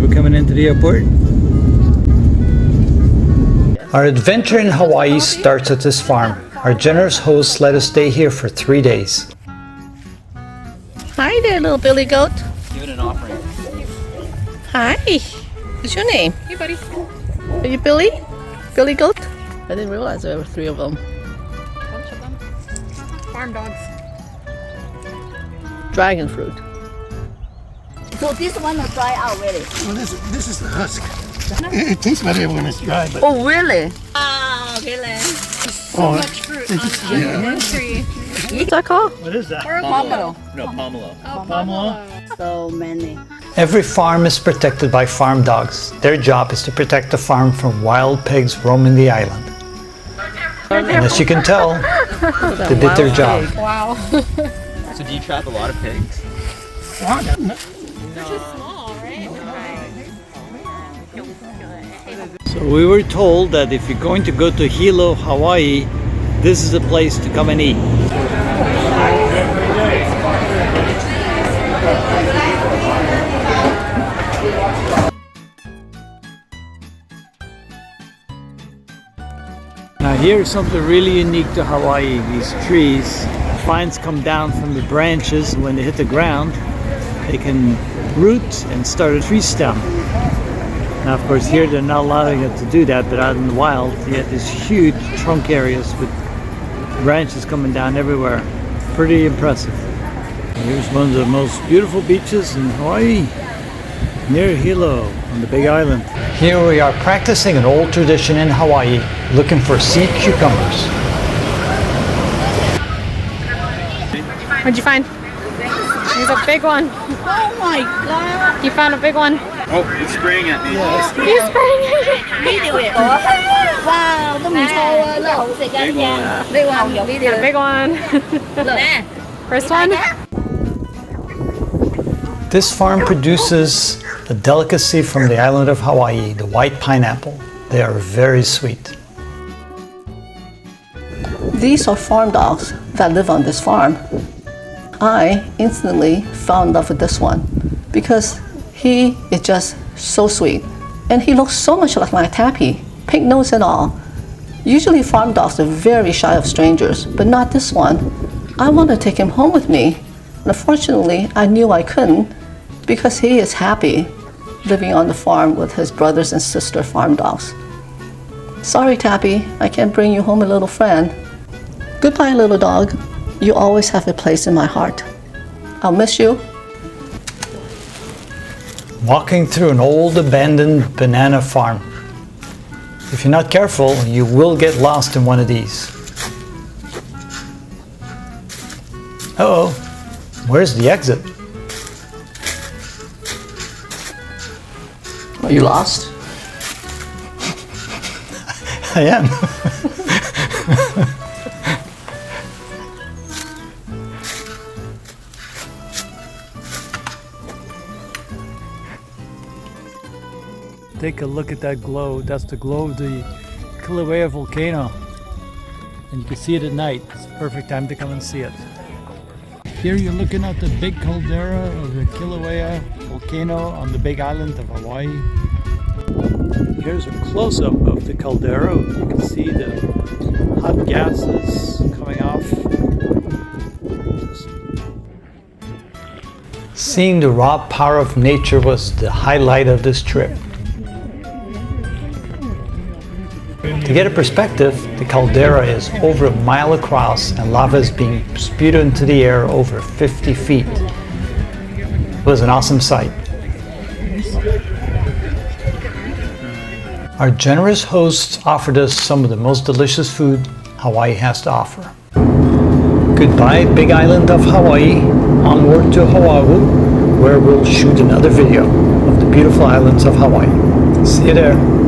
we're coming into the airport. Our adventure in Hawaii starts at this farm. Our generous hosts let us stay here for 3 days. Hi there, little Billy Goat. Give it an offering. Hi. What's your name? Hey, buddy. Are you Billy? Billy Goat? I didn't realize there were 3 of them. Bunch of them. Farm dogs. Dragon fruit. So this one will dry out really. Well, this is the husk. It tastes better when it's dry, but Oh, really? Oh, really? So much fruit on one tree. What's that called? What is that? Pomelo. No, pomelo. Oh, pomelo. So many. Every farm is protected by farm dogs. Their job is to protect the farm from wild pigs roaming the island. And as you can tell, they did their job. Wow. So do you trap a lot of pigs? They're just small, right? So we were told that if you're going to go to Hilo, Hawaii, this is the place to come and eat. Now here's something really unique to Hawaii. These trees, vines come down from the branches, and when they hit the ground, they can root and start a tree stem. Now, of course, here they're not allowing it to do that, but out in the wild, you have these huge trunk areas with branches coming down everywhere. Pretty impressive. Here's one of the most beautiful beaches in Hawaii, near Hilo, on the Big Island. Here we are practicing an old tradition in Hawaii, looking for sea cucumbers. What'd you find? There's a big one. Oh my god. You found a big one. Oh, it's spraying at me. He's spraying it. Video it. Wow, 都唔錯啊，都好食㗎呢隻。呢個牛肉呢 Got a big one. 啲。 First one. This farm produces a delicacy from the island of Hawaii, the white pineapple. They are very sweet. These are farm dogs that live on this farm. I instantly fell in love with this one because he is just so sweet. And he looks so much like my Tapi, pink nose and all. Usually farm dogs are very shy of strangers, but not this one. I want to take him home with me. Unfortunately, I knew I couldn't because he is happy living on the farm with his brothers and sister farm dogs. Sorry, Tapi, I can't bring you home a little friend. Goodbye, little dog. You always have a place in my heart. I'll miss you. Walking through an old abandoned banana farm. If you're not careful, you will get lost in one of these. Uh-oh, where's the exit? Are you lost? I am. Take a look at that glow. That's the glow of the Kilauea volcano. And you can see it at night. It's the perfect time to come and see it. Here you're looking at the big caldera of the Kilauea volcano on the Big Island of Hawaii. Here's a close-up of the caldera. You can see the hot gases coming off. Seeing the raw power of nature was the highlight of this trip. To get a perspective, the caldera is over a mile across and lava is being spewed into the air over 50 feet. It was an awesome sight. Our generous hosts offered us some of the most delicious food Hawaii has to offer. Goodbye, Big Island of Hawaii. Onward to Oahu, where we'll shoot another video of the beautiful islands of Hawaii. See you there.